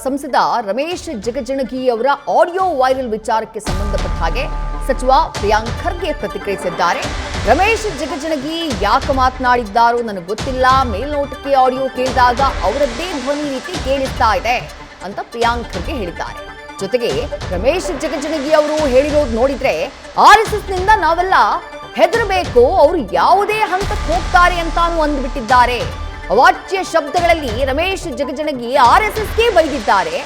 ಸಂಸದ ರಮೇಶ್ ಜಿಗಜಿಣಗಿ ಅವರ audio viral ವಿಚಾರಕ್ಕೆ ಸಂಬಂಧಪಟ್ಟ ಹಾಗೆ ಸಚಿವ ಪ್ರಿಯಾಂಕ್ ಖರ್ಗೆ ಪ್ರತಿಕ್ರಿಯಿಸಿದ್ದಾರೆ. ರಮೇಶ್ ಜಿಗಜಿಣಗಿ ಯಾಕೆ ಮಾತನಾಡಿದ್ದಾರೋ ನನಗೆ ಗೊತ್ತಿಲ್ಲ, ಮೇಲ್ನೋಟಕ್ಕೆ ಆಡಿಯೋ ಕೇಳಿದಾಗ ಅವರದ್ದೇ ಧ್ವನಿ ರೀತಿ ಕೇಳಿಸ್ತಾ ಇದೆ ಅಂತ ಪ್ರಿಯಾಂಕ್ ಖರ್ಗೆ ಹೇಳಿದ್ದಾರೆ. ಜೊತೆಗೆ ರಮೇಶ್ ಜಿಗಜಿಣಗಿ ಅವರು ಹೇಳಿರೋದು ನೋಡಿದ್ರೆ ಆರ್ಎಸ್ಎಸ್ ನಿಂದ ನಾವೆಲ್ಲ ಹೆದರಬೇಕು, ಅವರು ಯಾವುದೇ ಹಂತಕ್ಕೆ ಹೋಗ್ತಾರೆ ಅಂತಾನು ಅಂದ್ಬಿಟ್ಟಿದ್ದಾರೆ. ಅವಾಚ್ಯ ಶಬ್ದಗಳಲ್ಲಿ ರಮೇಶ್ ಜಿಗಜಿಣಗಿ ಆರ್ಎಸ್ಎಸ್ಗೆ ಬೈದಿದ್ದಾರೆ.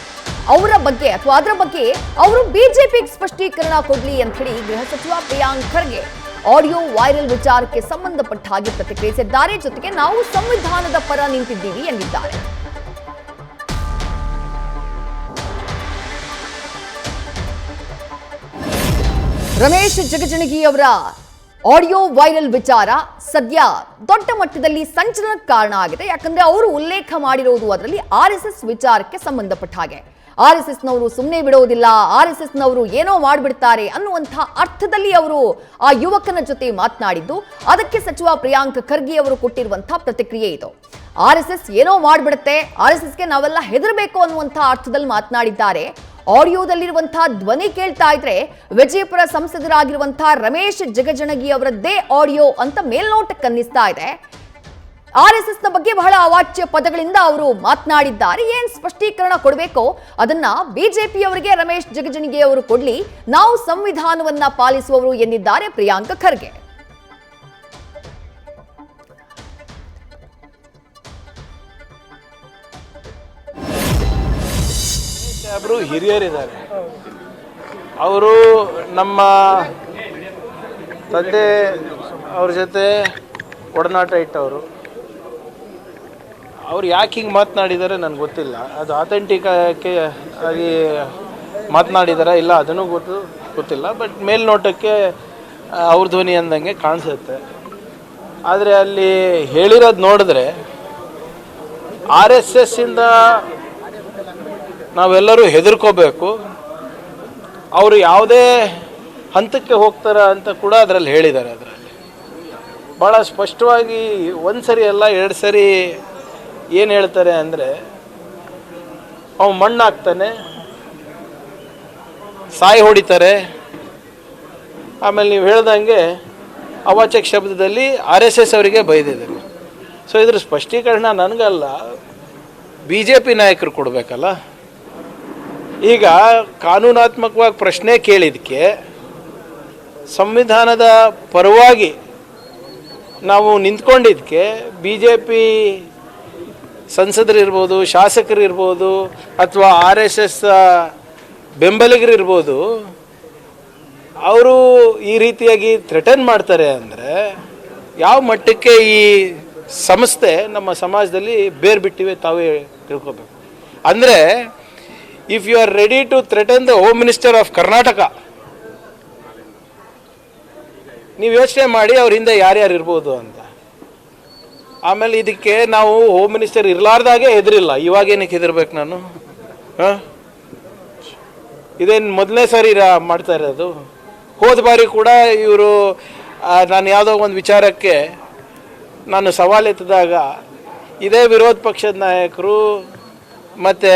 ಅವರ ಬಗ್ಗೆ ಅಥವಾ ಅದರ ಬಗ್ಗೆ ಅವರು ಬಿಜೆಪಿಗೆ ಸ್ಪಷ್ಟೀಕರಣ ಕೊಡ್ಲಿ ಅಂತ ಹೇಳಿ ಗೃಹ ಸಚಿವ ಪ್ರಿಯಾಂಕ್ ಖರ್ಗೆ ಆಡಿಯೋ ವೈರಲ್ ವಿಚಾರಕ್ಕೆ ಸಂಬಂಧಪಟ್ಟ ಹಾಗೆ ಪ್ರತಿಕ್ರಿಯಿಸಿದ್ದಾರೆ. ಜೊತೆಗೆ ನಾವು ಸಂವಿಧಾನದ ಪರ ನಿಂತಿದ್ದೀವಿ ಎಂದಿದ್ದಾರೆ. ರಮೇಶ್ ಜಿಗಜಿಣಗಿ ಅವರ ಆಡಿಯೋ ವೈರಲ್ ವಿಚಾರ ಸದ್ಯ ದೊಡ್ಡ ಮಟ್ಟದಲ್ಲಿ ಸಂಚಲನಕ್ಕೆ ಕಾರಣ ಆಗಿದೆ. ಯಾಕಂದ್ರೆ ಅವರು ಉಲ್ಲೇಖ ಮಾಡಿರೋದು ಅದರಲ್ಲಿ ಆರ್ಎಸ್ಎಸ್ ವಿಚಾರಕ್ಕೆ ಸಂಬಂಧಪಟ್ಟ ಹಾಗೆ. ಆರ್ಎಸ್ಎಸ್ನವರು ಸುಮ್ಮನೆ ಬಿಡೋದಿಲ್ಲ, ಆರ್ಎಸ್ಎಸ್ನವರು ಏನೋ ಮಾಡಿಬಿಡ್ತಾರೆ ಅನ್ನುವಂತಹ ಅರ್ಥದಲ್ಲಿ ಅವರು ಆ ಯುವಕನ ಜೊತೆ ಮಾತನಾಡಿದ್ದು. ಅದಕ್ಕೆ ಸಚಿವ ಪ್ರಿಯಾಂಕ್ ಖರ್ಗೆ ಅವರು ಕೊಟ್ಟಿರುವಂತಹ ಪ್ರತಿಕ್ರಿಯೆ ಇದು. ಆರ್ಎಸ್ಎಸ್ ಏನೋ ಮಾಡಿಬಿಡುತ್ತೆ, ಆರ್ಎಸ್ಎಸ್ಗೆ ನಾವೆಲ್ಲ ಹೆದರಬೇಕು ಅನ್ನುವಂತಹ ಅರ್ಥದಲ್ಲಿ ಮಾತನಾಡಿದ್ದಾರೆ. ಆಡಿಯೋದಲ್ಲಿರುವಂತಹ ಧ್ವನಿ ಕೇಳ್ತಾ ಇದ್ರೆ ವಿಜಯಪುರ ಸಂಸದರಾಗಿರುವಂತಹ ರಮೇಶ್ ಜಿಗಜಿಣಗಿ ಅವರದ್ದೇ ಆಡಿಯೋ ಅಂತ ಮೇಲ್ನೋಟಕ್ಕೆ ಅನ್ನಿಸ್ತಾ ಇದೆ. ಆರ್ಎಸ್ಎಸ್ ನ ಬಗ್ಗೆ ಬಹಳ ಅವಾಚ್ಯ ಪದಗಳಿಂದ ಅವರು ಮಾತನಾಡಿದ್ದಾರೆ. ಏನ್ ಸ್ಪಷ್ಟೀಕರಣ ಕೊಡಬೇಕೋ ಅದನ್ನ ಬಿಜೆಪಿ ಅವರಿಗೆ ರಮೇಶ್ ಜಿಗಜಿಣಗಿ ಅವರು ಕೊಡ್ಲಿ, ನಾವು ಸಂವಿಧಾನವನ್ನ ಪಾಲಿಸುವವರು ಎಂದಿದ್ದಾರೆ ಪ್ರಿಯಾಂಕ್ ಖರ್ಗೆ. ಒಬ್ಬರು ಹಿರಿಯರಿದ್ದಾರೆ, ಅವರು ನಮ್ಮ ತಂದೆ ಅವ್ರ ಜೊತೆ ಒಡನಾಟ ಇಟ್ಟವರು. ಅವ್ರು ಯಾಕೆ ಹಿಂಗೆ ಮಾತನಾಡಿದ್ದಾರೆ ನನಗೆ ಗೊತ್ತಿಲ್ಲ. ಅದು ಅಥೆಂಟಿಕ್ ಆಗಿ ಮಾತನಾಡಿದಾರ ಇಲ್ಲ ಅದನ್ನು ಗೊತ್ತಿಲ್ಲ. ಬಟ್ ಮೇಲ್ನೋಟಕ್ಕೆ ಅವ್ರ ಧ್ವನಿ ಅಂದಂಗೆ ಕಾಣಿಸುತ್ತೆ. ಆದರೆ ಅಲ್ಲಿ ಹೇಳಿರೋದು ನೋಡಿದ್ರೆ ಆರ್ ಎಸ್ ಎಸ್ ಇಂದ ನಾವೆಲ್ಲರೂ ಹೆದರ್ಕೋಬೇಕು, ಅವರು ಯಾವುದೇ ಹಂತಕ್ಕೆ ಹೋಗ್ತಾರ ಅಂತ ಕೂಡ ಅದರಲ್ಲಿ ಹೇಳಿದ್ದಾರೆ. ಅದರಲ್ಲಿ ಭಾಳ ಸ್ಪಷ್ಟವಾಗಿ ಒಂದು ಸರಿ ಅಲ್ಲ ಎರಡು ಸರಿ ಏನು ಹೇಳ್ತಾರೆ ಅಂದರೆ, ಅವು ಮಣ್ಣು ಹಾಕ್ತಾನೆ, ಸಾಯಿ ಹೊಡಿತಾರೆ, ಆಮೇಲೆ ನೀವು ಹೇಳ್ದಂಗೆ ಅವಾಚಕ ಶಬ್ದದಲ್ಲಿ ಆರ್ ಎಸ್ ಎಸ್ ಅವರಿಗೆ ಬೈದಿದ್ದಾರೆ. ಸೊ ಇದ್ರ ಸ್ಪಷ್ಟೀಕರಣ ನನಗಲ್ಲ, ಬಿ ಜೆ ಪಿ ನಾಯಕರು ಕೊಡಬೇಕಲ್ಲ. ಈಗ ಕಾನೂನಾತ್ಮಕವಾಗಿ ಪ್ರಶ್ನೆ ಕೇಳಿದ್ದಕ್ಕೆ ಸಂವಿಧಾನದ ಪರವಾಗಿ ನಾವು ನಿಂತ್ಕೊಂಡಿದ್ದಕ್ಕೆ ಬಿ ಜೆ ಪಿ ಸಂಸದರಿರ್ಬೋದು, ಶಾಸಕರಿರ್ಬೋದು, ಅಥವಾ ಆರ್ ಎಸ್ ಎಸ್ ಬೆಂಬಲಿಗರಿರ್ಬೋದು, ಅವರು ಈ ರೀತಿಯಾಗಿ ಥ್ರೆಟನ್ ಮಾಡ್ತಾರೆ ಅಂದರೆ ಯಾವ ಮಟ್ಟಕ್ಕೆ ಈ ಸಂಸ್ಥೆ ನಮ್ಮ ಸಮಾಜದಲ್ಲಿ ಬೇರು ಬಿಟ್ಟಿವೆ ತಾವೇ ತಿಳ್ಕೊಬೇಕು. ಅಂದರೆ if you are ready to threaten the Home Minister of Karnataka, ನೀವು ಯೋಚನೆ ಮಾಡಿ ಅವ್ರ ಹಿಂದೆ ಯಾರ್ಯಾರು ಇರ್ಬೋದು ಅಂತ. ಆಮೇಲೆ ಇದಕ್ಕೆ ನಾವು ಹೋಮ್ ಮಿನಿಸ್ಟರ್ ಇರಲಾರ್ದಾಗೆ ಹೆದರಿಲ್ಲ, ಇವಾಗೇನಕ್ಕೆ ಹೆದರ್ಬೇಕು ನಾನು? ಇದೇನು ಮೊದಲನೇ ಸಾರಿ ಮಾಡ್ತಾ ಇರೋದು? ಹೋದ ಬಾರಿ ಕೂಡ ಇವರು ನಾನು ಯಾವುದೋ ಒಂದು ವಿಚಾರಕ್ಕೆ ನಾನು ಸವಾಲೆತ್ತಿದಾಗ ಇದೇ ವಿರೋಧ ಪಕ್ಷದ ನಾಯಕರು ಮತ್ತು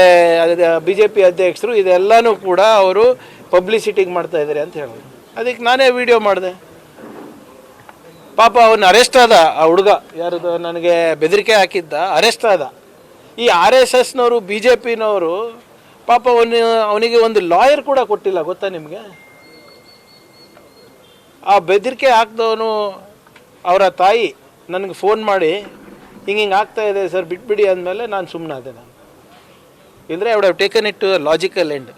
ಬಿ ಜೆ ಪಿ ಅಧ್ಯಕ್ಷರು ಇದೆಲ್ಲನೂ ಕೂಡ ಅವರು ಪಬ್ಲಿಸಿಟಿಗೆ ಮಾಡ್ತಾ ಇದ್ದಾರೆ ಅಂತ ಹೇಳಿದ್ರು. ಅದಕ್ಕೆ ನಾನೇ ವಿಡಿಯೋ ಮಾಡಿದೆ. ಪಾಪ ಅವನು ಅರೆಸ್ಟ್ ಆದ, ಆ ಹುಡುಗ ಯಾರದು ನನಗೆ ಬೆದರಿಕೆ ಹಾಕಿದ್ದ ಅರೆಸ್ಟ್ ಆದ. ಈ ಆರ್ ಎಸ್ ಎಸ್ನವರು ಬಿ ಜೆ ಪಿನವರು ಪಾಪ ಅವನಿಗೆ ಒಂದು ಲಾಯರ್ ಕೂಡ ಕೊಟ್ಟಿಲ್ಲ, ಗೊತ್ತಾ ನಿಮಗೆ? ಆ ಬೆದರಿಕೆ ಹಾಕ್ದವನು ಅವರ ತಾಯಿ ನನಗೆ ಫೋನ್ ಮಾಡಿ ಹಿಂಗೆ ಆಗ್ತಾ ಇದೆ ಸರ್ ಬಿಟ್ಬಿಡಿ ಅಂದಮೇಲೆ ನಾನು ಸುಮ್ಮನಾದೆ. ನಾನು ಇಲ್ಲದ್ರೆ I would have taken it to logical end.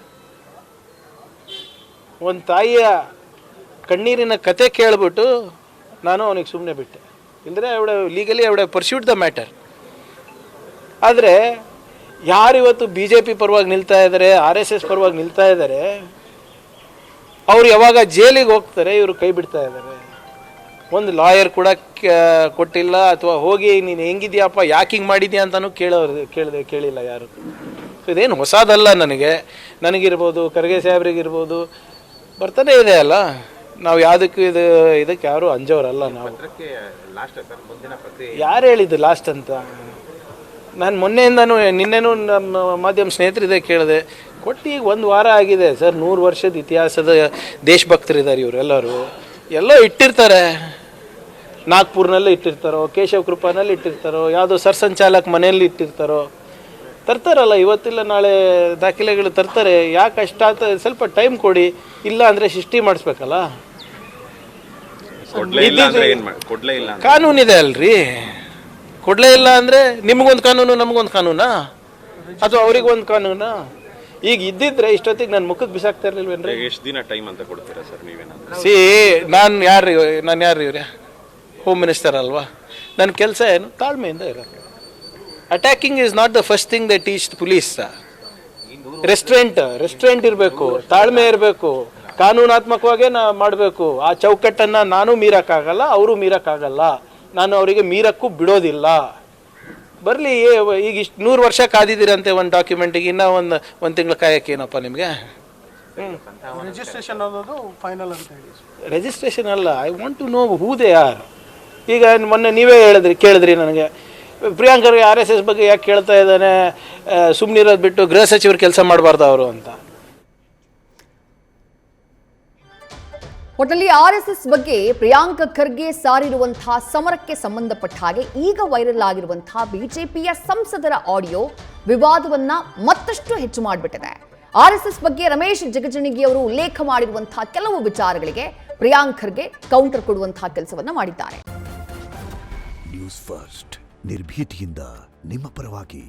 ಒಂದು ತಾಯಿಯ ಕಣ್ಣೀರಿನ ಕತೆ ಕೇಳಿಬಿಟ್ಟು ನಾನು ಅವನಿಗೆ ಸುಮ್ಮನೆ ಬಿಟ್ಟೆ. ಇಲ್ಲದ್ರೆ I would have legally I would have pursued the matter. ಆದರೆ ಯಾರಿವತ್ತು ಬಿ ಜೆ ಪಿ ಪರವಾಗಿ ನಿಲ್ತಾ ಇದ್ದಾರೆ, ಆರ್ ಎಸ್ ಎಸ್ ಪರವಾಗಿ ನಿಲ್ತಾ ಇದ್ದಾರೆ, ಅವರು ಯಾವಾಗ ಜೈಲಿಗೆ ಹೋಗ್ತಾರೆ ಇವರು ಕೈ ಬಿಡ್ತಾ ಇದ್ದಾರೆ. ಒಂದು ಲಾಯರ್ ಕೂಡ ಕೊಟ್ಟಿಲ್ಲ, ಅಥವಾ ಹೋಗಿ ನೀನು ಹೆಂಗಿದ್ಯಪ್ಪ ಯಾಕೆ ಹಿಂಗೆ ಮಾಡಿದ್ಯಾ ಅಂತಲೂ ಕೇಳಿಲ್ಲ ಯಾರು. ಇದೇನು ಹೊಸದಲ್ಲ, ನನಗಿರ್ಬೋದು, ಖರ್ಗೆ ಸಾಹೇಬ್ರಿಗಿರ್ಬೋದು ಬರ್ತಾನೆ ಇದೆ ಅಲ್ಲ. ನಾವು ಯಾವುದಕ್ಕೂ ಇದಕ್ಕೆ ಯಾರು ಅಂಜೋರಲ್ಲ ನಾವು. ಯಾರು ಹೇಳಿದ್ದು ಲಾಸ್ಟ್ ಅಂತ? ನಾನು ಮೊನ್ನೆಯಿಂದನೂ ನಿನ್ನೆನೂ ನಮ್ಮ ಮಾಧ್ಯಮ ಸ್ನೇಹಿತರಿದೆ ಕೇಳಿದೆ ಕೊಟ್ಟು ಈಗ 1 ವಾರ ಆಗಿದೆ ಸರ್. 100 ವರ್ಷದ ಇತಿಹಾಸದ ದೇಶಭಕ್ತರಿದ್ದಾರೆ ಇವರೆಲ್ಲರೂ. ಎಲ್ಲೋ ಇಟ್ಟಿರ್ತಾರೆ, ನಾಗ್ಪುರ್ನಲ್ಲೇ ಇಟ್ಟಿರ್ತಾರೋ, ಕೇಶವ ಕೃಪಾನಲ್ಲಿ ಇಟ್ಟಿರ್ತಾರೋ, ಯಾವುದೋ ಸರ್ಸಂಚಾಲಕ್ ಮನೆಯಲ್ಲಿ ಇಟ್ಟಿರ್ತಾರೋ. ತರ್ತಾರಲ್ಲ, ಇವತ್ತಿಲ್ಲ ನಾಳೆ ದಾಖಲೆಗಳು ತರ್ತಾರೆ. ಯಾಕೆ ಅಷ್ಟಾತ? ಸ್ವಲ್ಪ ಟೈಮ್ ಕೊಡಿ. ಇಲ್ಲ ಅಂದರೆ ಸೃಷ್ಟಿ ಮಾಡಿಸ್ಬೇಕಲ್ಲ. ಕಾನೂನಿದೆ ಅಲ್ರಿ. ಕೊಡಲೇ ಇಲ್ಲ ಅಂದರೆ ನಿಮಗೊಂದು ಕಾನೂನು, ನಮಗೊಂದು ಕಾನೂನಾ? ಅಥವಾ ಅವ್ರಿಗೊಂದು ಕಾನೂನಾ? ಈಗ ಇದ್ದಿದ್ರೆ ಇಷ್ಟೊತ್ತಿಗೆ ನನ್ನ ಮುಖಕ್ಕೆ ಬಿಸಾಕ್ತಾ ಇರ್ಲಿಲ್ವೇನ್ರಿ? ಎಷ್ಟು ದಿನ ಟೈಮ್ ಅಂತ ಕೊಡ್ತೀರಾ ಸರ್ ನೀವೇನಾದ್ರು? ನಾನು ಯಾರು ಇವ್ರೆ? ಹೋಮ್ ಮಿನಿಸ್ಟರ್ ಅಲ್ವಾ? ನನ್ನ ಕೆಲಸ ಏನು? ತಾಳ್ಮೆಯಿಂದ ಇರೋದು. Attacking is not the first thing they teach police. Restraint ಇರಬೇಕು, ತಾಳ್ಮೆ ಇರಬೇಕು, ಕಾನೂನಾತ್ಮಕವಾಗೇ ಮಾಡಬೇಕು. ಆ ಚೌಕಟ್ಟನ್ನು ನಾನು ಮೀರೋಕ್ಕಾಗಲ್ಲ, ಅವರು ಮೀರೋಕ್ಕಾಗಲ್ಲ. ನಾನು ಅವರಿಗೆ ಮೀರಕ್ಕೂ ಬಿಡೋದಿಲ್ಲ. ಬರಲಿ. ಈಗ ಇಷ್ಟು 100 ವರ್ಷ ಕಾದಿದ್ದೀರಂತೆ ಒಂದು ಡಾಕ್ಯುಮೆಂಟಿಗೆ, ಇನ್ನೂ ಒಂದು ತಿಂಗಳು ಕಾಯಕ್ಕೆ ಏನಪ್ಪ ನಿಮಗೆ? ರಿಜಿಸ್ಟ್ರೇಷನ್ ಅನ್ನೋದು ಫೈನಲ್ ಅಂತ ಹೇಳಿ. ರಿಜಿಸ್ಟ್ರೇಷನ್ ಅಲ್ಲ, I want to know who they are. ಈಗ ಮೊನ್ನೆ ನೀವೇ ಕೇಳಿದ್ರಿ ನನಗೆ, ಪ್ರಿಯಾಂಕರ್ಗೆ RSS ಬಗ್ಗೆ ಯಾಕೆ ಕೇಳ್ತಾ ಇದ್ದಾನೆ, ಸುಮ್ಮನಿರೋದು ಬಿಟ್ಟು ಗೃಹ ಸಚಿವರು ಕೆಲಸ ಮಾಡಬಾರ್ದು ಅವರು ಅಂತ. ಒಟ್ಟಲ್ಲಿ RSS ಬಗ್ಗೆ ಪ್ರಿಯಾಂಕ್ ಖರ್ಗೆ ಸಾರಿರುವಂತಹ ಸಮರಕ್ಕೆ ಸಂಬಂಧಪಟ್ಟ ಹಾಗೆ ಈಗ ವೈರಲ್ ಆಗಿರುವಂತಹ ಬಿಜೆಪಿಯ ಸಂಸದರ ಆಡಿಯೋ ವಿವಾದವನ್ನ ಮತ್ತಷ್ಟು ಹೆಚ್ಚು ಮಾಡಿಬಿಟ್ಟಿದೆ. RSS ಬಗ್ಗೆ ರಮೇಶ್ ಜಿಗಜಿಣಗಿ ಅವರು ಉಲ್ಲೇಖ ಮಾಡಿರುವಂತಹ ಕೆಲವು ವಿಚಾರಗಳಿಗೆ ಪ್ರಿಯಾಂಕ್ ಖರ್ಗೆ ಕೌಂಟರ್ ಕೊಡುವಂತಹ ಕೆಲಸವನ್ನ ಮಾಡಿದ್ದಾರೆ. ನ್ಯೂಸ್ ಫಸ್ಟ್ ನಿರ್ಭೀತಿಯಿಂದ ನಿಮ್ಮ ಪರವಾಗಿ.